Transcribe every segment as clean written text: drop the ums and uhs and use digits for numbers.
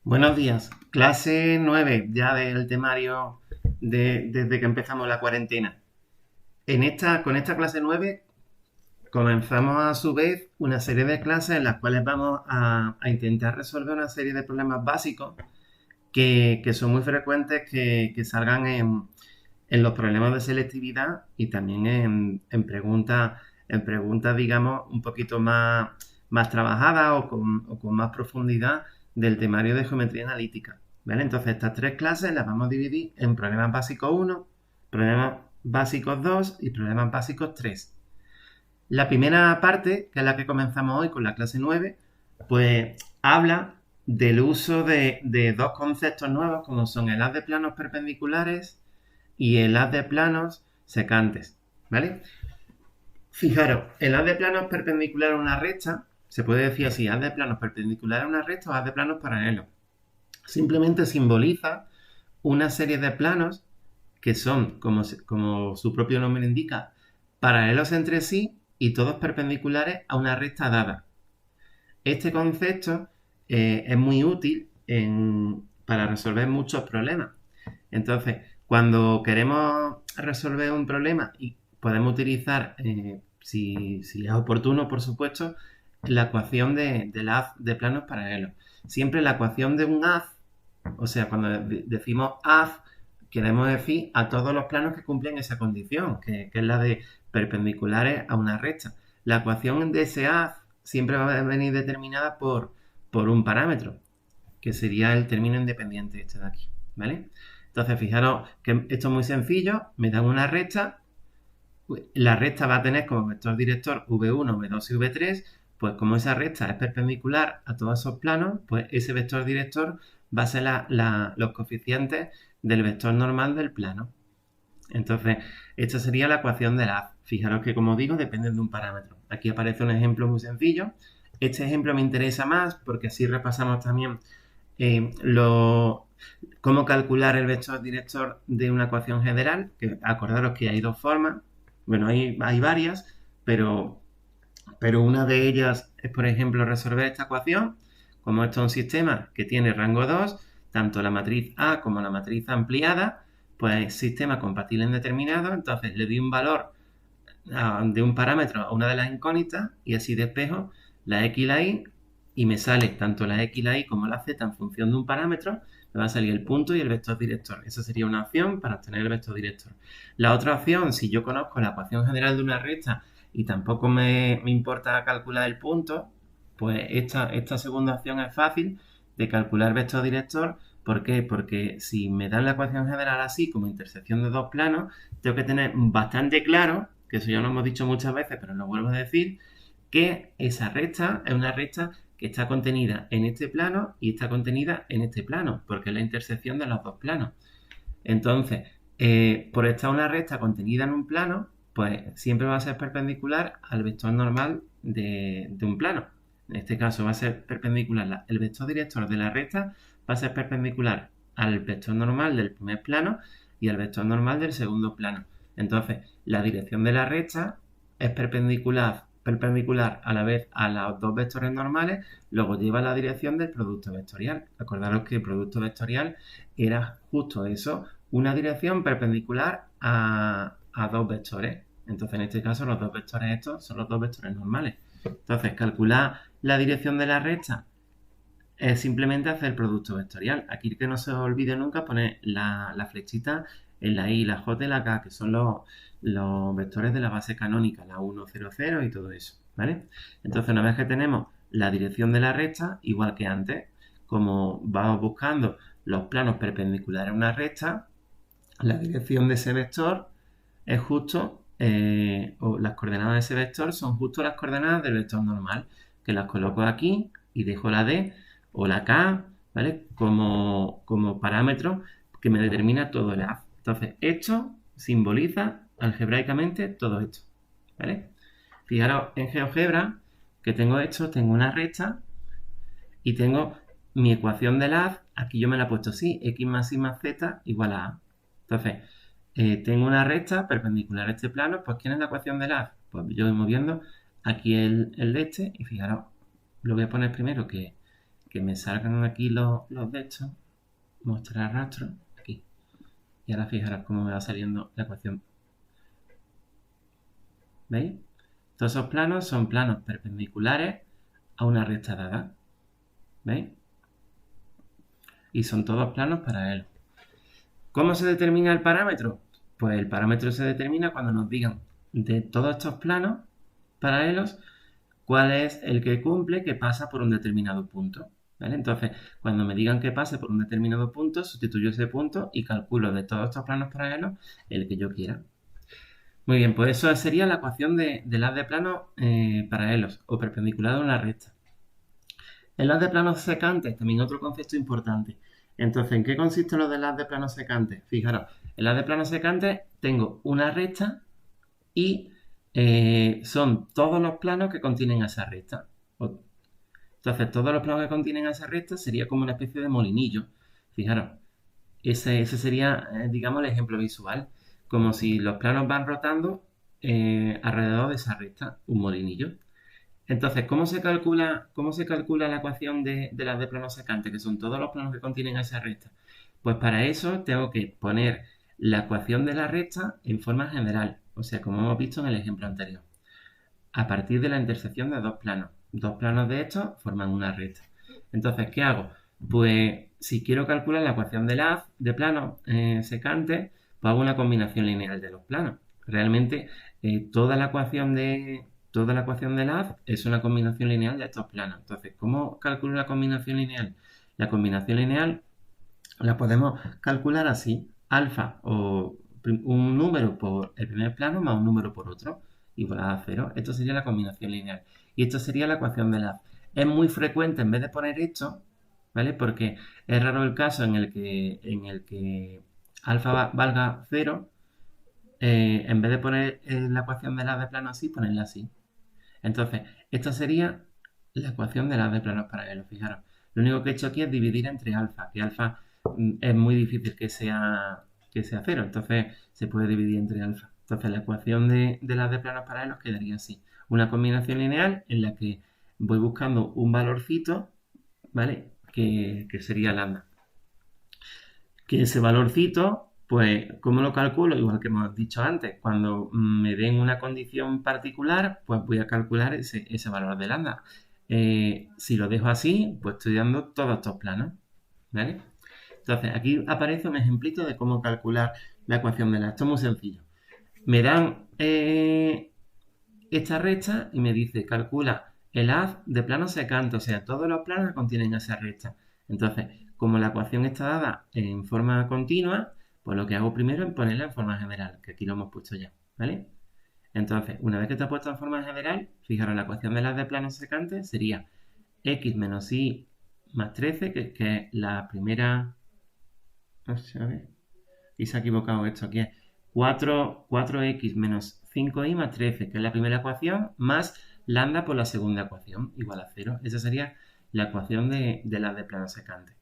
Buenos días, clase 9 ya del temario desde que empezamos la cuarentena. Con esta clase 9 comenzamos a su vez una serie de clases en las cuales vamos a intentar resolver una serie de problemas básicos que son muy frecuentes que salgan en los problemas de selectividad y también en preguntas, digamos, un poquito más trabajadas o con más profundidad del temario de geometría analítica. ¿Vale? Entonces, estas tres clases las vamos a dividir en problemas básicos 1, problemas básicos 2 y problemas básicos 3. La primera parte, que es la que comenzamos hoy con la clase 9, pues habla del uso de dos conceptos nuevos como son el haz de planos perpendiculares y el haz de planos secantes, ¿vale? Fijaros, el haz de planos perpendicular a una recta, se puede decir así, haz de planos perpendicular a una recta o haz de planos paralelos. Simplemente simboliza una serie de planos que son, como su propio nombre indica, paralelos entre sí y todos perpendiculares a una recta dada. Este concepto es muy útil para resolver muchos problemas. Entonces, cuando queremos resolver un problema y podemos utilizar, si es oportuno, por supuesto, la ecuación del haz de planos paralelos. Siempre la ecuación de un haz, o sea, cuando decimos haz, queremos decir a todos los planos que cumplen esa condición, que es la de perpendiculares a una recta. La ecuación de ese haz siempre va a venir determinada por un parámetro, que sería el término independiente este de aquí, ¿vale? Entonces, fijaros que esto es muy sencillo, me dan una recta, la recta va a tener como vector director V1, V2 y V3, pues como esa recta es perpendicular a todos esos planos, pues ese vector director va a ser los coeficientes del vector normal del plano. Entonces, esta sería la ecuación del haz. Fijaros que, como digo, depende de un parámetro. Aquí aparece un ejemplo muy sencillo. Este ejemplo me interesa más porque así repasamos también cómo calcular el vector director de una ecuación general, que acordaros que hay dos formas, bueno, hay varias, pero una de ellas es, por ejemplo, resolver esta ecuación, como esto es un sistema que tiene rango 2, tanto la matriz A como la matriz ampliada, pues sistema compatible indeterminado, entonces le doy un valor de un parámetro a una de las incógnitas y así despejo la X y la Y me sale tanto la X, la Y como la Z en función de un parámetro, me va a salir el punto y el vector director. Esa sería una opción para obtener el vector director. La otra opción, si yo conozco la ecuación general de una recta y tampoco me importa calcular el punto, pues esta segunda opción es fácil de calcular vector director. ¿Por qué? Porque si me dan la ecuación general así, como intersección de dos planos, tengo que tener bastante claro, que eso ya lo hemos dicho muchas veces, pero lo vuelvo a decir, que esa recta es una recta que está contenida en este plano y está contenida en este plano, porque es la intersección de los dos planos. Entonces, por estar una recta contenida en un plano, pues siempre va a ser perpendicular al vector normal de un plano. En este caso va a ser perpendicular, el vector director de la recta va a ser perpendicular al vector normal del primer plano y al vector normal del segundo plano. Entonces, la dirección de la recta es perpendicular a la vez a los dos vectores normales, luego lleva la dirección del producto vectorial. Acordaros que el producto vectorial era justo eso, una dirección perpendicular a dos vectores. Entonces, en este caso, los dos vectores estos son los dos vectores normales. Entonces, calcular la dirección de la recta es simplemente hacer el producto vectorial. Aquí que no se os olvide nunca poner la flechita en la I, la J y la K, que son los vectores de la base canónica, la 1, 0, 0 y todo eso, ¿vale? Entonces, una vez que tenemos la dirección de la recta, igual que antes, como vamos buscando los planos perpendiculares a una recta, la dirección de ese vector es justo, o las coordenadas de ese vector son justo las coordenadas del vector normal, que las coloco aquí y dejo la D o la K, ¿vale? Como parámetro que me determina todo el haz. Entonces, esto simboliza algebraicamente todo esto, ¿vale? Fijaros, en GeoGebra, que tengo esto, tengo una recta y tengo mi ecuación de la aquí yo me la he puesto así, x más y más z igual a a. Entonces, tengo una recta perpendicular a este plano, pues ¿quién es la ecuación de la? Pues yo voy moviendo aquí el de este y fijaros, lo voy a poner primero que me salgan aquí los de estos, mostrar rastro, aquí. Y ahora fijaros cómo me va saliendo la ecuación. ¿Veis? Todos esos planos son planos perpendiculares a una recta dada. ¿Veis? Y son todos planos paralelos. ¿Cómo se determina el parámetro? Pues el parámetro se determina cuando nos digan de todos estos planos paralelos cuál es el que cumple que pasa por un determinado punto. ¿Vale? Entonces, cuando me digan que pase por un determinado punto, sustituyo ese punto y calculo de todos estos planos paralelos el que yo quiera. Muy bien, pues eso sería la ecuación de haz de planos paralelos o perpendiculares a una recta. El haz de planos secantes, también otro concepto importante. Entonces, ¿en qué consiste lo del haz de planos secantes? Fijaros, el haz de planos secantes tengo una recta y son todos los planos que contienen esa recta. Entonces, todos los planos que contienen esa recta sería como una especie de molinillo. Fijaros, ese sería, digamos, el ejemplo visual. Como si los planos van rotando alrededor de esa recta, un molinillo. Entonces, ¿cómo se calcula la ecuación de las de planos secantes, que son todos los planos que contienen esa recta? Pues para eso tengo que poner la ecuación de la recta en forma general, o sea, como hemos visto en el ejemplo anterior, a partir de la intersección de dos planos. Dos planos de estos forman una recta. Entonces, ¿qué hago? Pues si quiero calcular la ecuación del haz de planos secantes, pues hago una combinación lineal de los planos. Realmente toda la ecuación del haz es una combinación lineal de estos planos. Entonces, ¿cómo calculo la combinación lineal? La combinación lineal la podemos calcular así. Alfa o un número por el primer plano más un número por otro igual a 0. Esto sería la combinación lineal. Y esto sería la ecuación del haz. Es muy frecuente en vez de poner esto, ¿vale? Porque es raro el caso en el que alfa valga 0, en vez de poner la ecuación del haz de plano así, ponerla así. Entonces, esta sería la ecuación del haz de planos paralelos. Fijaros, lo único que he hecho aquí es dividir entre alfa, que alfa es muy difícil que sea 0, entonces se puede dividir entre alfa. Entonces, la ecuación de haz de planos paralelos quedaría así. Una combinación lineal en la que voy buscando un valorcito, ¿vale? Que sería lambda. Que ese valorcito, pues, ¿cómo lo calculo? Igual que hemos dicho antes, cuando me den una condición particular, pues voy a calcular ese valor de lambda. Si lo dejo así, pues estoy dando todos estos planos, ¿vale? Entonces, aquí aparece un ejemplito de cómo calcular la ecuación de la. Esto es muy sencillo. Me dan esta recta y me dice, calcula el haz de plano secante, o sea, todos los planos que contienen esa recta. Entonces, como la ecuación está dada en forma continua, pues lo que hago primero es ponerla en forma general, que aquí lo hemos puesto ya, ¿vale? Entonces, una vez que está puesto en forma general, fijaros, la ecuación del haz de plano secante sería x menos y más 13, que es la primera. No sé, a ver. Y se ha equivocado esto aquí. Es 4x menos 5y más 13, que es la primera ecuación, más lambda por la segunda ecuación, igual a 0. Esa sería la ecuación de las de plano secante.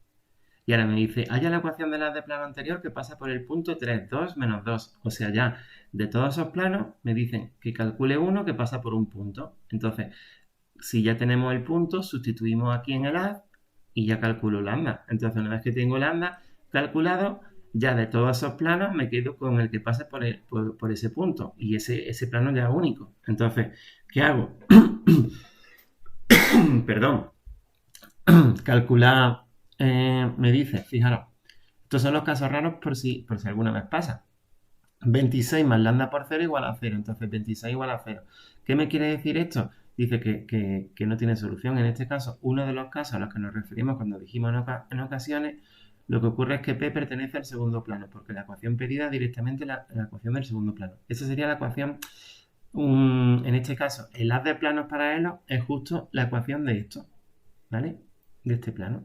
Y ahora me dice, haya la ecuación de las de plano anterior que pasa por el punto 3, 2, menos 2. O sea, ya de todos esos planos me dicen que calcule uno que pasa por un punto. Entonces, si ya tenemos el punto, sustituimos aquí en el haz y ya calculo lambda. Entonces, una vez que tengo lambda calculado, ya de todos esos planos me quedo con el que pasa por ese punto. Y ese plano ya es único. Entonces, ¿qué hago? Perdón. Calcular, me dice, fijaros, estos son los casos raros por si alguna vez pasa. 26 más lambda por 0 igual a 0. Entonces, 26 igual a 0. ¿Qué me quiere decir esto? Dice que no tiene solución. En este caso, uno de los casos a los que nos referimos cuando dijimos en ocasiones, lo que ocurre es que P pertenece al segundo plano, porque la ecuación pedida es directamente la ecuación del segundo plano. Esa sería la ecuación, en este caso, el haz de planos paralelos es justo la ecuación de esto, ¿vale? De este plano.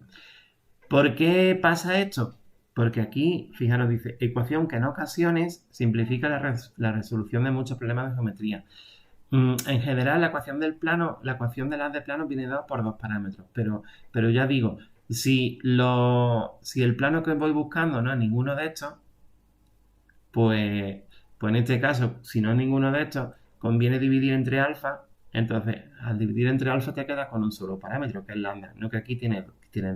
¿Por qué pasa esto? Porque aquí, fijaros, dice, ecuación que en ocasiones simplifica la resolución de muchos problemas de geometría. En general, la ecuación del plano, la ecuación de las de plano viene dada por dos parámetros, pero ya digo, si el plano que voy buscando no es ninguno de estos, pues en este caso, si no es ninguno de estos, conviene dividir entre alfa. Entonces, al dividir entre alfa te quedas con un solo parámetro, que es lambda, no que aquí tienes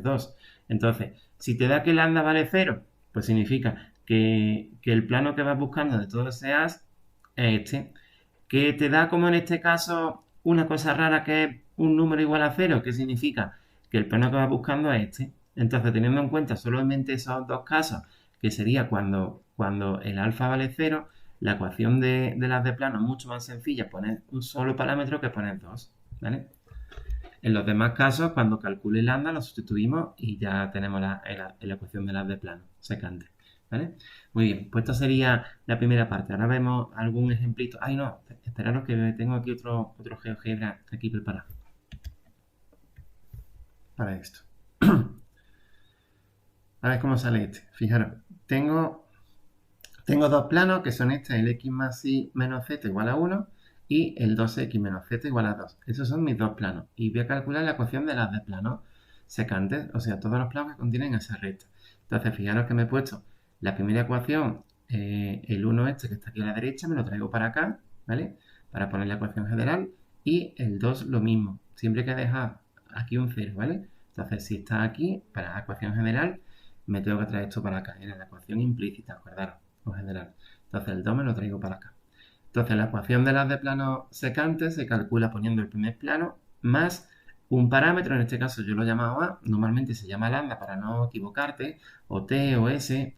dos. Entonces, si te da que lambda vale 0, pues significa que el plano que vas buscando de todo ese as es este. Que te da, como en este caso, una cosa rara que es un número igual a 0, que significa que el plano que vas buscando es este. Entonces, teniendo en cuenta solamente esos dos casos, que sería cuando el alfa vale 0, la ecuación de las de plano es mucho más sencilla poner un solo parámetro que poner dos, ¿vale? En los demás casos, cuando calcule lambda, lo sustituimos y ya tenemos la ecuación de las de plano, secante, ¿vale? Muy bien, pues esto sería la primera parte. Ahora vemos algún ejemplito. Ay, no, esperaros que tengo aquí otro GeoGebra aquí preparado para esto. A ver cómo sale este. Fijaros, tengo dos planos que son este, el x más y menos z igual a 1 y el 2x menos z igual a 2. Esos son mis dos planos. Y voy a calcular la ecuación de las de planos secantes, o sea, todos los planos que contienen esa recta. Entonces, fijaros que me he puesto la primera ecuación, el 1 este que está aquí a la derecha, me lo traigo para acá, ¿vale? Para poner la ecuación general. Y el 2 lo mismo. Siempre hay que dejar aquí un 0, ¿vale? Entonces, si está aquí, para la ecuación general, me tengo que traer esto para acá. Era la ecuación implícita, acordaros, o general. Entonces, el 2 me lo traigo para acá. Entonces, la ecuación de las de plano secante se calcula poniendo el primer plano más un parámetro, en este caso yo lo he llamado A, normalmente se llama lambda para no equivocarte, o T o S,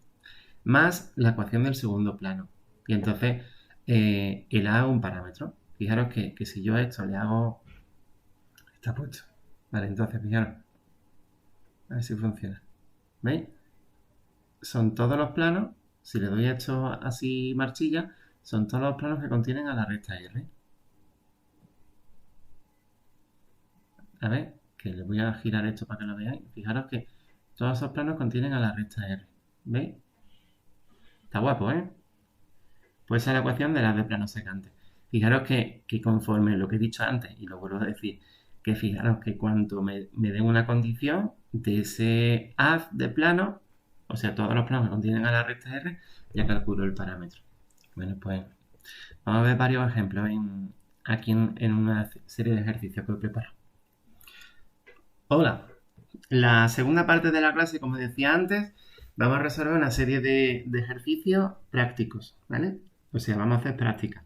más la ecuación del segundo plano. Y entonces el A es un parámetro. Fijaros que si yo a esto le hago... Está puesto. Vale, entonces fijaros. A ver si funciona. ¿Veis? Son todos los planos. Si le doy a esto así marchilla, son todos los planos que contienen a la recta R. A ver, que le voy a girar esto para que lo veáis. Fijaros que todos esos planos contienen a la recta R. ¿Veis? Está guapo, ¿eh? Pues esa es la ecuación de las de plano secante. Fijaros que conforme lo que he dicho antes, y lo vuelvo a decir, que fijaros que cuando me den una condición de ese haz de plano, o sea, todos los planos que contienen a la recta R, ya calculo el parámetro. Bueno, pues vamos a ver varios ejemplos aquí en una serie de ejercicios que he preparado. Hola, la segunda parte de la clase, como decía antes, vamos a resolver una serie de ejercicios prácticos, ¿vale? O sea, vamos a hacer prácticas.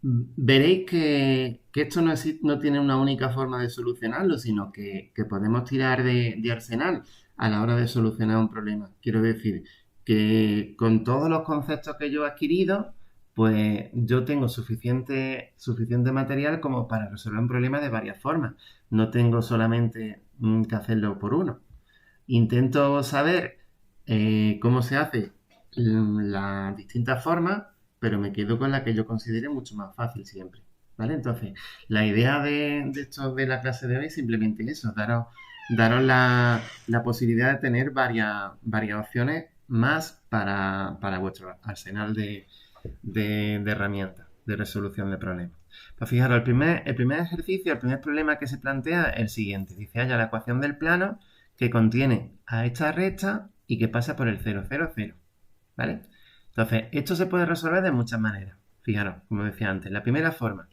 Veréis que esto no tiene una única forma de solucionarlo, sino que podemos tirar de arsenal a la hora de solucionar un problema. Quiero decir que con todos los conceptos que yo he adquirido, pues yo tengo suficiente material como para resolver un problema de varias formas. No tengo solamente que hacerlo por uno. Intento saber cómo se hace las distintas formas, pero me quedo con la que yo considere mucho más fácil siempre, ¿vale? Entonces, la idea de esto de la clase de hoy es simplemente eso, daros la posibilidad de tener varias opciones más para vuestro arsenal de herramientas de resolución de problemas. Pues fijaros, el primer ejercicio, el primer problema que se plantea es el siguiente. Dice, haya la ecuación del plano que contiene a esta recta y que pasa por el 0, 0, 0, ¿vale? Entonces, esto se puede resolver de muchas maneras. Fijaros, como decía antes, la primera forma.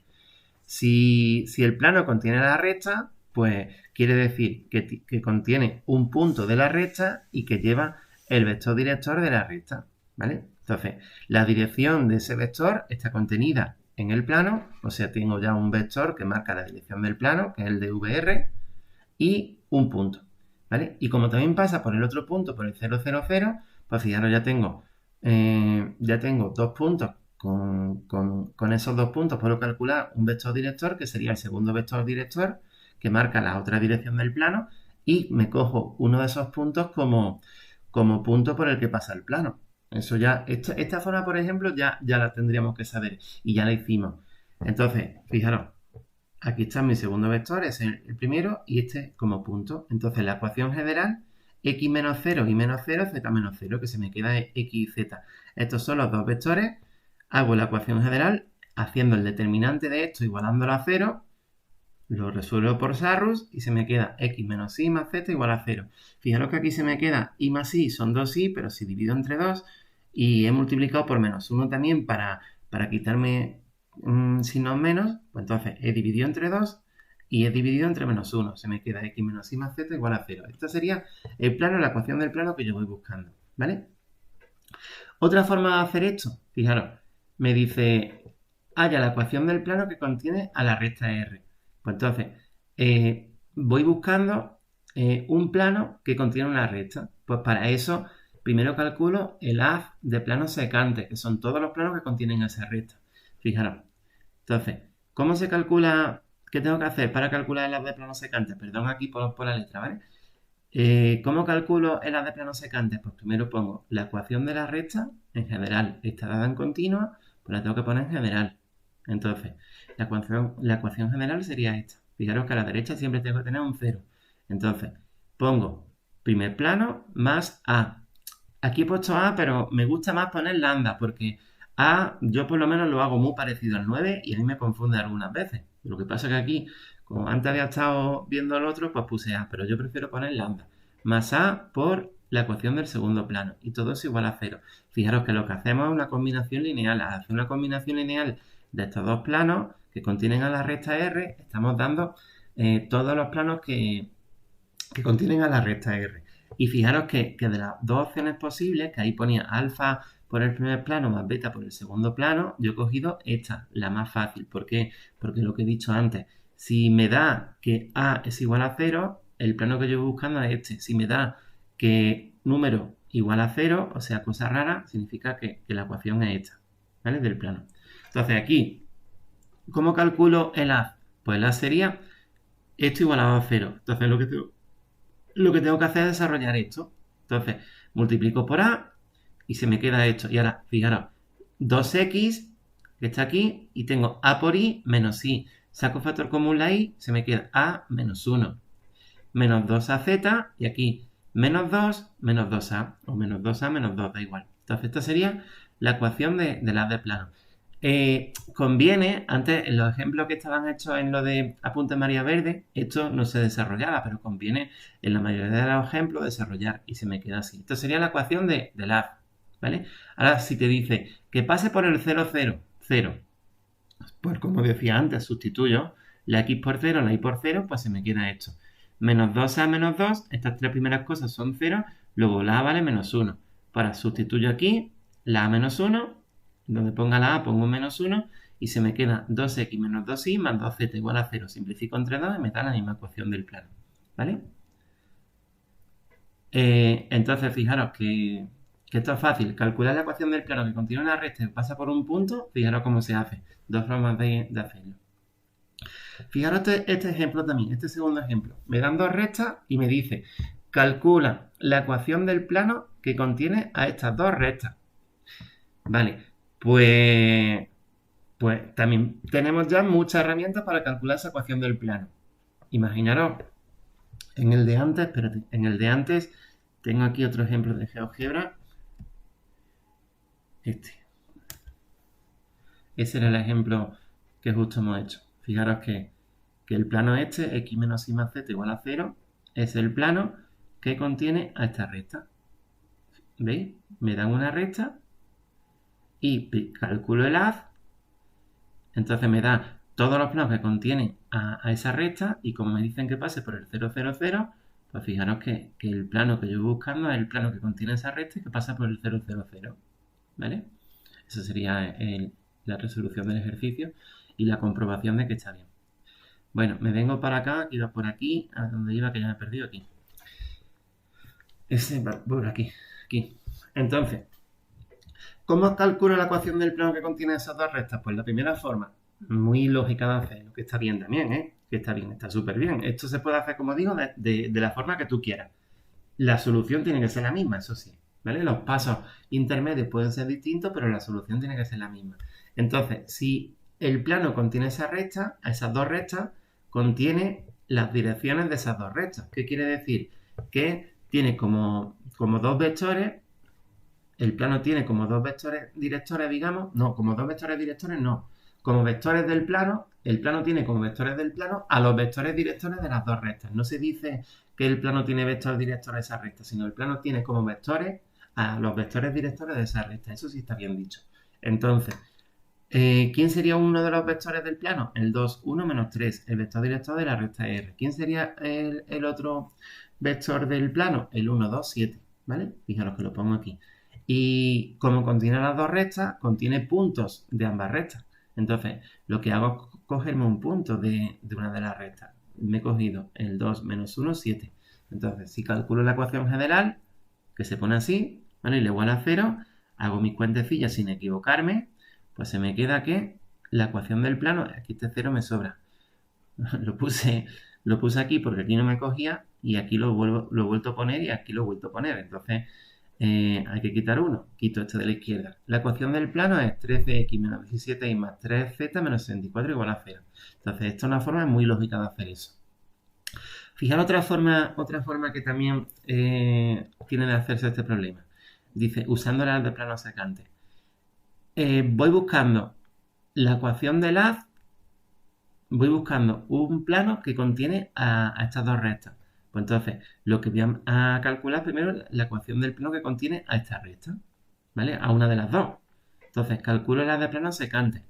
Si el plano contiene la recta, pues quiere decir que contiene un punto de la recta y que lleva el vector director de la recta, ¿vale? Entonces, la dirección de ese vector está contenida en el plano, o sea, tengo ya un vector que marca la dirección del plano, que es el de VR, y un punto, ¿vale? Y como también pasa por el otro punto, por el 0, 0, 0, pues fijaros, ya tengo dos puntos. Con esos dos puntos puedo calcular un vector director, que sería el segundo vector director, que marca la otra dirección del plano, y me cojo uno de esos puntos como punto por el que pasa el plano. Eso ya, esta forma, por ejemplo, ya la tendríamos que saber, y ya la hicimos. Entonces, fijaros, aquí está mi segundo vector, es el primero, y este como punto. Entonces, la ecuación general x menos 0 y menos 0, z menos 0, que se me queda x y z. Estos son los dos vectores. Hago la ecuación general haciendo el determinante de esto igualándolo a 0. Lo resuelvo por Sarrus y se me queda x menos y más z igual a 0. Fijaros que aquí se me queda y más y, son 2y, pero si divido entre 2 y he multiplicado por menos 1 también para quitarme signos menos, pues entonces he dividido entre 2 y he dividido entre menos 1. Se me queda x menos y más z igual a 0. Esta sería el plano, la ecuación del plano que yo voy buscando, ¿vale? Otra forma de hacer esto, fijaros, me dice, halla la ecuación del plano que contiene a la recta R. Pues entonces, voy buscando un plano que contiene una recta. Pues para eso, primero calculo el haz de planos secantes, que son todos los planos que contienen esa recta. Fijaros. Entonces, ¿cómo se calcula? ¿Qué tengo que hacer para calcular el haz de planos secantes? Perdón aquí por la letra, ¿vale? ¿Cómo calculo el haz de planos secantes? Pues primero pongo la ecuación de la recta, en general está dada en continua, pues la tengo que poner en general. Entonces, la ecuación general sería esta. Fijaros que a la derecha siempre tengo que tener un 0. Entonces, pongo primer plano más A. Aquí he puesto A, pero me gusta más poner lambda, porque A yo por lo menos lo hago muy parecido al 9 y a mí me confunde algunas veces. Lo que pasa es que aquí, como antes había estado viendo el otro, pues puse A, pero yo prefiero poner lambda. Más A por la ecuación del segundo plano. Y todo es igual a 0. Fijaros que lo que hacemos es una combinación lineal. Al hacer una combinación lineal de estos dos planos que contienen a la recta R, estamos dando todos los planos que contienen a la recta R. Y fijaros que de las dos opciones posibles, que ahí ponía alfa por el primer plano más beta por el segundo plano, yo he cogido esta, la más fácil. ¿Por qué? Porque lo que he dicho antes, si me da que A es igual a 0, el plano que yo voy buscando es este. Si me da que número igual a 0, o sea, cosa rara, significa que la ecuación es esta, ¿vale? Del plano. Entonces aquí, ¿cómo calculo el haz? Pues el haz sería esto igualado a 0. Entonces lo que tengo que hacer es desarrollar esto. Entonces, multiplico por A y se me queda esto. Y ahora, fijaros, 2x, que está aquí, y tengo A por I menos I. Saco factor común la I, se me queda A menos 1. Menos 2az, y aquí menos 2, menos 2a, o menos 2a, menos 2, da igual. Entonces, esta sería la ecuación del haz de plano. Conviene, antes en los ejemplos que estaban hechos en lo de apunte María Verde, esto no se desarrollaba, pero conviene en la mayoría de los ejemplos desarrollar y se me queda así. Esto sería la ecuación del haz, ¿vale? Ahora, si te dice que pase por el 0, 0, 0, pues como decía antes, sustituyo la x por 0, la y por 0, pues se me queda esto. Menos 2a menos 2, estas tres primeras cosas son 0, luego la a vale menos 1. Ahora sustituyo aquí la a menos 1, donde ponga la a pongo menos 1 y se me queda 2x menos 2y más 2z igual a 0. Simplifico entre 2 y me da la misma ecuación del plano, ¿vale? Entonces, fijaros que esto es fácil. Calcular la ecuación del plano que contiene una recta y pasa por un punto, fijaros cómo se hace. Dos formas de hacerlo. Fijaros este ejemplo también, este segundo ejemplo. Me dan dos rectas y me dice, calcula la ecuación del plano que contiene a estas dos rectas. Vale, pues también tenemos ya muchas herramientas para calcular esa ecuación del plano. Imaginaros, en el de antes, espérate, en el de antes tengo aquí otro ejemplo de GeoGebra. Ese era el ejemplo que justo hemos hecho. Fijaros que el plano este, x menos y más z igual a 0, es el plano que contiene a esta recta. ¿Veis? Me dan una recta y calculo el haz. Entonces me da todos los planos que contienen a esa recta y como me dicen que pase por el 0, 0, 0, pues fijaros que el plano que yo voy buscando es el plano que contiene esa recta y que pasa por el 0, 0, 0. ¿Vale? Esa sería la resolución del ejercicio y la comprobación de que está bien. Bueno, me vengo para acá, iba por aquí, a donde iba que ya me he perdido aquí. Por aquí. Entonces, ¿cómo calculo la ecuación del plano que contiene esas dos rectas? Pues la primera forma, muy lógica de hacerlo, que está bien también, que está bien, está súper bien. Esto se puede hacer, como digo, de la forma que tú quieras. La solución tiene que ser la misma, eso sí, ¿vale? Los pasos intermedios pueden ser distintos, pero la solución tiene que ser la misma. Entonces, si el plano contiene esa recta, esas dos rectas, contiene las direcciones de esas dos rectas. ¿Qué quiere decir? Que tiene como dos vectores, el plano tiene como dos vectores directores, digamos, no, como dos vectores directores no, como vectores del plano, el plano tiene como vectores del plano a los vectores directores de las dos rectas. No se dice que el plano tiene vectores directores a esa recta, sino el plano tiene como vectores a los vectores directores de esa recta. Eso sí está bien dicho. Entonces, ¿quién sería uno de los vectores del plano? El 2, 1, menos 3, el vector director de la recta R. ¿Quién sería el otro vector del plano? El 1, 2, 7, ¿vale? Fijaros que lo pongo aquí. Y como contiene las dos rectas, contiene puntos de ambas rectas. Entonces, lo que hago es cogerme un punto de una de las rectas. Me he cogido el 2 menos 1, 7. Entonces, si calculo la ecuación general, que se pone así, ¿vale? Y le igual a 0, hago mis cuentecillas sin equivocarme, pues se me queda que la ecuación del plano, aquí este 0 me sobra. Lo puse aquí porque aquí no me cogía y aquí lo he vuelto a poner y aquí lo he vuelto a poner. Entonces, hay que quitar 1. Quito este de la izquierda. La ecuación del plano es 13x menos 17y más 3z menos 64 igual a 0. Entonces, esta es una forma muy lógica de hacer eso. Fijaros otra forma que también tiene de hacerse este problema. Dice, usando las de plano secante. Voy buscando la ecuación del haz, voy buscando un plano que contiene a estas dos rectas. Pues entonces, lo que voy a calcular primero es la ecuación del plano que contiene a esta recta, ¿vale? A una de las dos. Entonces, calculo la de plano secante.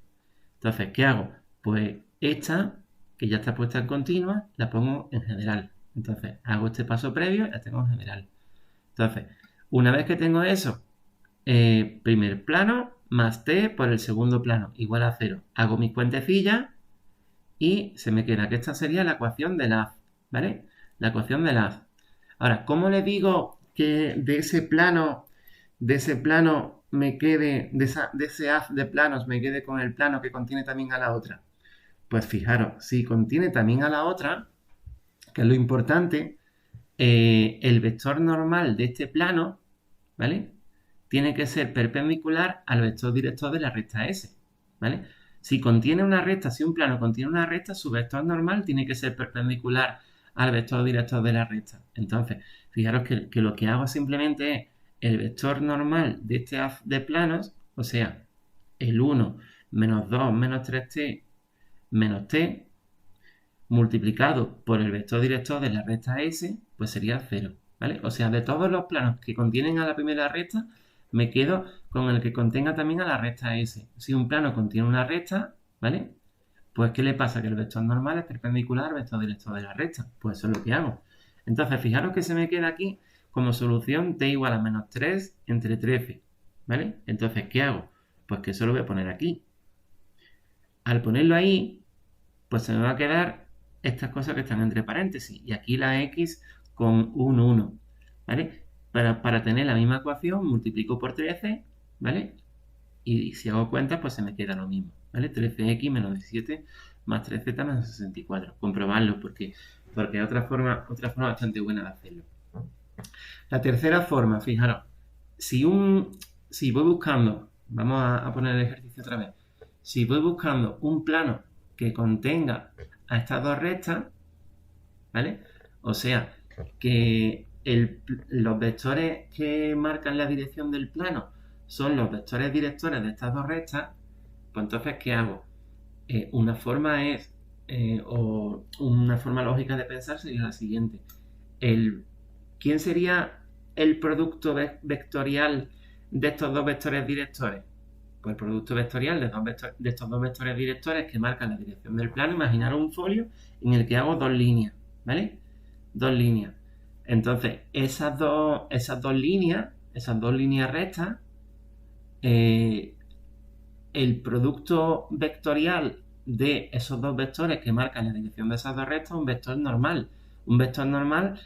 Entonces, ¿qué hago? Pues esta, que ya está puesta en continua, la pongo en general. Entonces, hago este paso previo y la tengo en general. Entonces, una vez que tengo eso, primer plano más t por el segundo plano igual a 0. Hago mis cuentecillas y se me queda que esta sería la ecuación del haz, ¿vale? La ecuación del haz. Ahora, ¿cómo le digo que de ese plano me quede, de ese haz de planos me quede con el plano que contiene también a la otra? Pues fijaros, si contiene también a la otra, que es lo importante, el vector normal de este plano, ¿vale? Tiene que ser perpendicular al vector director de la recta S, ¿vale? Si contiene una recta, si un plano contiene una recta, su vector normal tiene que ser perpendicular al vector director de la recta. Entonces, fijaros que lo que hago simplemente es el vector normal de este haz de planos, o sea, el 1 menos 2 menos 3t menos t, multiplicado por el vector director de la recta S, pues sería 0, ¿vale? O sea, de todos los planos que contienen a la primera recta, me quedo con el que contenga también a la recta S. Si un plano contiene una recta, ¿vale? Pues, ¿qué le pasa? Que el vector normal es perpendicular al vector director de la recta. Pues eso es lo que hago. Entonces, fijaros que se me queda aquí como solución t igual a menos 3 entre 13, ¿vale? Entonces, ¿qué hago? Pues que eso lo voy a poner aquí. Al ponerlo ahí, pues se me va a quedar estas cosas que están entre paréntesis. Y aquí la x con un 1, ¿vale? Para tener la misma ecuación, multiplico por 13, ¿vale? Y si hago cuentas, pues se me queda lo mismo, ¿vale? 13x menos 17 más 3z menos 64. Comprobarlo porque es otra forma bastante buena de hacerlo. La tercera forma, fijaros, si voy buscando, vamos a poner el ejercicio otra vez, si voy buscando un plano que contenga a estas dos rectas, ¿vale? O sea, que los vectores que marcan la dirección del plano son los vectores directores de estas dos rectas, pues entonces, ¿qué hago? Una forma lógica de pensar sería la siguiente. ¿Quién sería el producto vectorial de estos dos vectores directores? Pues el producto vectorial de estos dos vectores directores que marcan la dirección del plano. Imaginaros un folio en el que hago dos líneas, ¿vale? Dos líneas. Entonces, esas dos líneas rectas, el producto vectorial de esos dos vectores que marcan la dirección de esas dos rectas es un vector normal. Un vector normal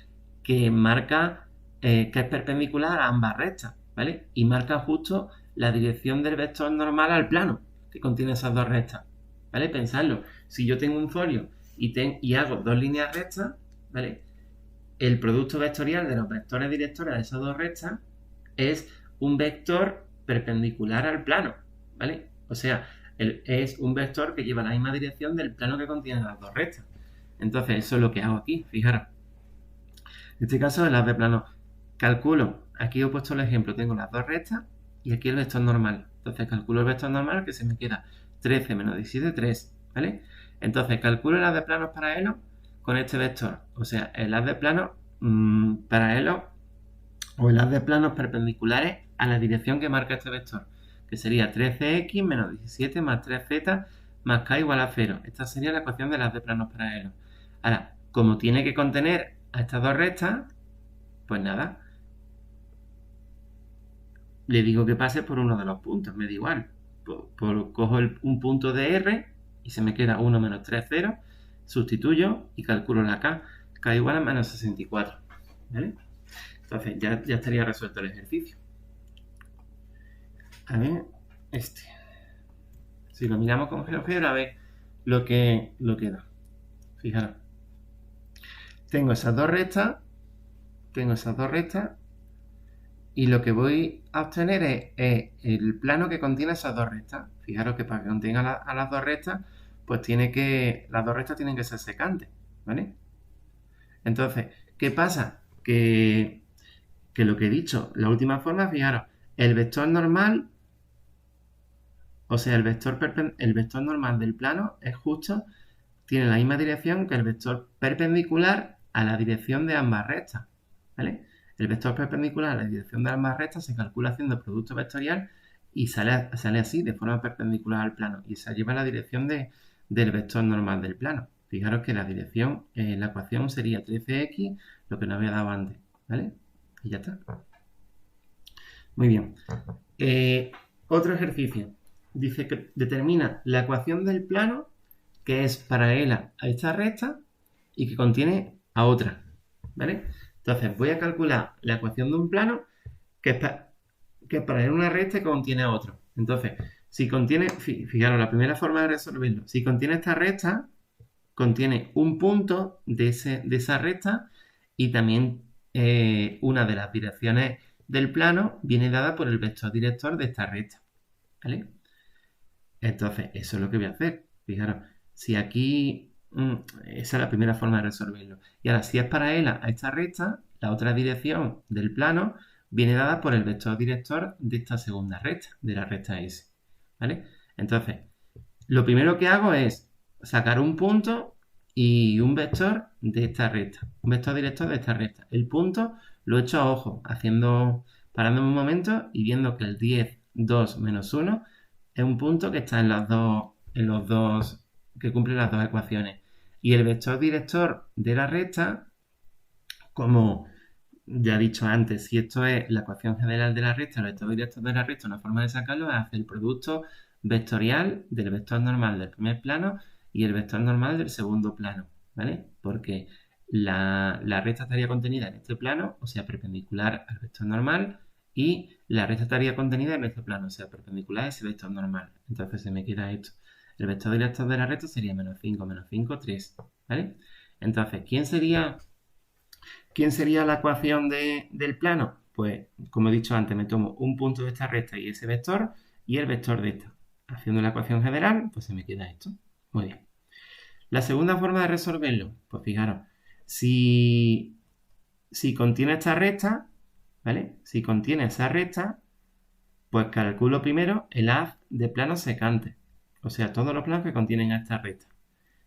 que marca, que es perpendicular a ambas rectas, ¿vale? Y marca justo la dirección del vector normal al plano que contiene esas dos rectas, ¿vale? Pensadlo. Si yo tengo un folio y hago dos líneas rectas, ¿vale? El producto vectorial de los vectores directores de esas dos rectas es un vector perpendicular al plano, ¿vale? O sea, es un vector que lleva la misma dirección del plano que contiene las dos rectas. Entonces, eso es lo que hago aquí, fijaros. En este caso, el haz de plano calculo, aquí he puesto el ejemplo, tengo las dos rectas y aquí el vector normal. Entonces calculo el vector normal que se me queda 13 menos 17, 3, ¿vale? Entonces calculo el haz de planos paralelos con este vector. O sea, el haz de planos paralelos o el haz de planos perpendiculares a la dirección que marca este vector, que sería 13x menos 17 más 3z más k igual a 0. Esta sería la ecuación del haz de planos paralelos. Ahora, como tiene que contener a estas dos rectas, pues nada, le digo que pase por uno de los puntos, me da igual. Cojo un punto de R y se me queda 1 menos 3, 0. Sustituyo y calculo la K. K igual a menos 64. ¿Vale? Entonces ya estaría resuelto el ejercicio. A ver, este. Si lo miramos con GeoGebra, a ver lo que da. Fijaros. Tengo esas dos rectas. Y lo que voy a obtener es el plano que contiene esas dos rectas. Fijaros que para que contenga a las dos rectas, pues las dos rectas tienen que ser secantes, ¿vale? Entonces, ¿qué pasa? Que lo que he dicho, la última forma, fijaros, el vector normal, o sea, el vector normal del plano es justo, tiene la misma dirección que el vector perpendicular a la dirección de ambas rectas, ¿vale? El vector perpendicular a la dirección de ambas rectas se calcula haciendo producto vectorial y sale así, de forma perpendicular al plano. Y se lleva la dirección del vector normal del plano. Fijaros que la dirección, la ecuación sería 13x, lo que nos había dado antes, ¿vale? Y ya está. Muy bien. Otro ejercicio. Dice que determina la ecuación del plano que es paralela a esta recta y que contiene a otra, ¿vale? Entonces voy a calcular la ecuación de un plano que es paralela a una recta y que contiene a otro. Entonces, si contiene, fijaros, la primera forma de resolverlo, si contiene esta recta, contiene un punto de esa recta y también una de las direcciones del plano viene dada por el vector director de esta recta, ¿vale? Entonces, eso es lo que voy a hacer. Fijaros, si aquí, esa es la primera forma de resolverlo. Y ahora, si es paralela a esta recta, la otra dirección del plano viene dada por el vector director de esta segunda recta, de la recta S, ¿vale? Entonces, lo primero que hago es sacar un punto y un vector de esta recta, un vector director de esta recta. El punto lo he hecho a ojo, parándome un momento y viendo que el 10, 2, menos 1 es un punto que está en los dos, que cumple las dos ecuaciones. Y el vector director de la recta, como ya he dicho antes, si esto es la ecuación general de la recta, el vector director de la recta, una forma de sacarlo es hacer el producto vectorial del vector normal del primer plano y el vector normal del segundo plano, ¿vale? Porque la recta estaría contenida en este plano, o sea, perpendicular al vector normal, y la recta estaría contenida en este plano, o sea, perpendicular a ese vector normal. Entonces se me queda esto. El vector director de la recta sería menos 5, 3, ¿vale? Entonces, ¿quién sería la ecuación del plano? Pues, como he dicho antes, me tomo un punto de esta recta y ese vector y el vector de esta. Haciendo la ecuación general, pues se me queda esto. Muy bien. La segunda forma de resolverlo, pues fijaros, si contiene esta recta, ¿vale? Si contiene esa recta, pues calculo primero el haz de planos secantes. O sea, todos los planos que contienen a esta recta.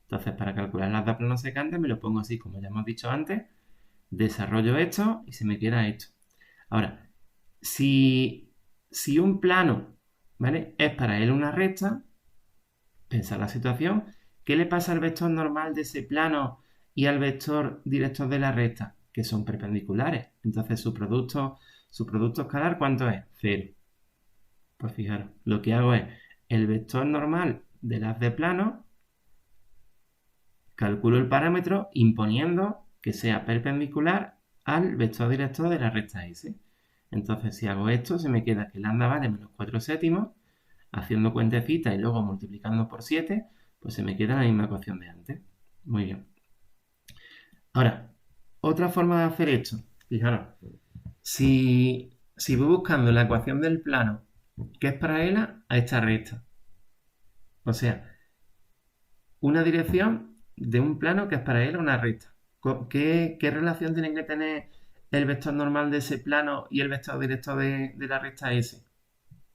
Entonces, para calcular el haz de planos secantes me lo pongo así, como ya hemos dicho antes. Desarrollo esto y se me queda esto. Ahora, si un plano, ¿vale?, es para él una recta, pensar la situación, ¿qué le pasa al vector normal de ese plano y al vector director de la recta? Que son perpendiculares. Entonces, su producto escalar, ¿cuánto es? 0. Pues fijaros, lo que hago es el vector normal del haz de plano, calculo el parámetro imponiendo que sea perpendicular al vector director de la recta S. Entonces, si hago esto, se me queda que lambda vale menos 4 séptimos, haciendo cuentecita y luego multiplicando por 7, pues se me queda la misma ecuación de antes. Muy bien. Ahora, otra forma de hacer esto, fijaros, si voy buscando la ecuación del plano que es paralela a esta recta, o sea, una dirección de un plano que es paralela a una recta. ¿Qué relación tienen que tener el vector normal de ese plano y el vector directo de la recta S?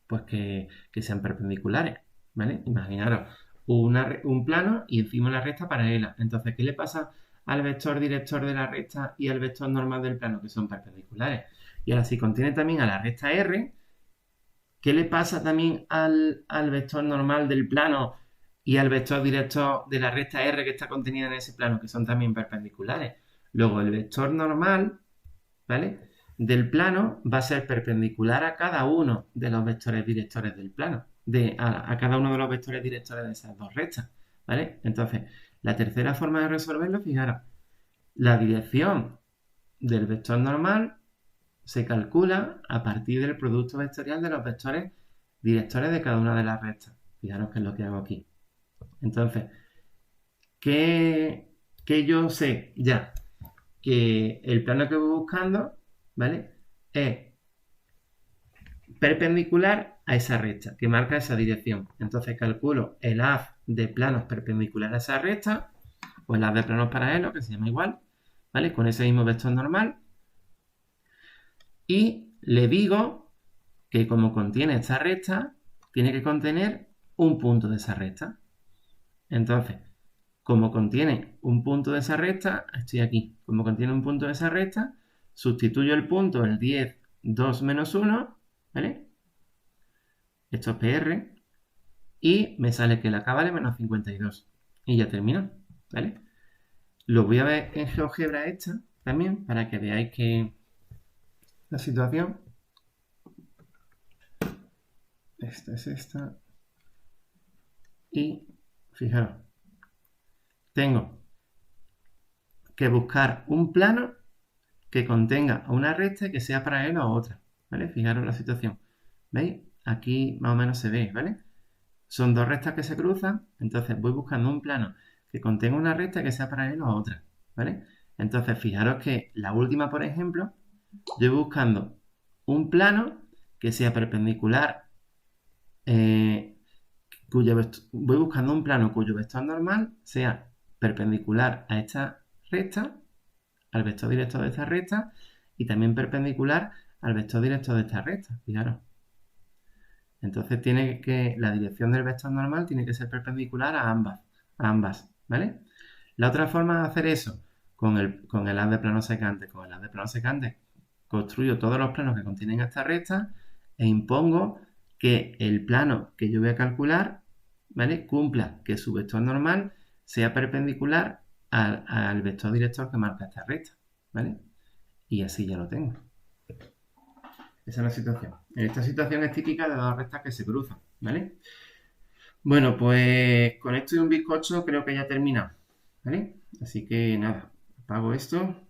Pues que sean perpendiculares, ¿vale? Imaginaros un plano y encima una recta paralela. Entonces, ¿qué le pasa al vector director de la recta y al vector normal del plano? Que son perpendiculares. Y ahora, si contiene también a la recta R, ¿qué le pasa también al vector normal del plano y al vector director de la recta R que está contenida en ese plano? Que son también perpendiculares. Luego, el vector normal, ¿vale?, del plano va a ser perpendicular a cada uno de los vectores directores del plano, a cada uno de los vectores directores de esas dos rectas, ¿vale? Entonces, la tercera forma de resolverlo, fijaros, la dirección del vector normal se calcula a partir del producto vectorial de los vectores directores de cada una de las rectas. Fijaros que es lo que hago aquí. Entonces, ¿qué yo sé ya? Que el plano que voy buscando, ¿vale?, es perpendicular a esa recta, que marca esa dirección. Entonces calculo el haz de planos perpendicular a esa recta, o el haz de planos paralelos, que se llama igual, ¿vale?, con ese mismo vector normal. Y le digo que como contiene esta recta, tiene que contener un punto de esa recta. Entonces, como contiene un punto de esa recta, estoy aquí. Como contiene un punto de esa recta, sustituyo el punto, el 10, 2 menos 1, ¿vale? Esto es PR. Y me sale que la K vale menos 52. Y ya termino, ¿vale? Lo voy a ver en GeoGebra esta también, para que veáis que la situación... Esta es esta. Y, fijaros, tengo que buscar un plano que contenga una recta y que sea paralelo a otra, ¿vale? Fijaros la situación. ¿Veis? Aquí más o menos se ve, ¿vale? Son dos rectas que se cruzan, entonces voy buscando un plano que contenga una recta que sea paralelo a otra, ¿vale? Entonces, fijaros que la última, por ejemplo, yo voy buscando un plano que sea perpendicular, voy buscando un plano cuyo vector normal sea perpendicular a esta recta, al vector directo de esta recta, y también perpendicular al vector directo de esta recta, fijaros. Entonces la dirección del vector normal tiene que ser perpendicular a ambas, ¿vale? La otra forma de hacer eso, con el haz de plano secante. Con el haz de plano secante construyo todos los planos que contienen esta recta e impongo que el plano que yo voy a calcular, ¿vale?, cumpla que su vector normal sea perpendicular al vector director que marca esta recta, ¿vale? Y así ya lo tengo. Esa es la situación. Esta situación es típica de dos rectas que se cruzan, ¿vale? Bueno, pues con esto y un bizcocho creo que ya he terminado, ¿vale? Así que nada, apago esto.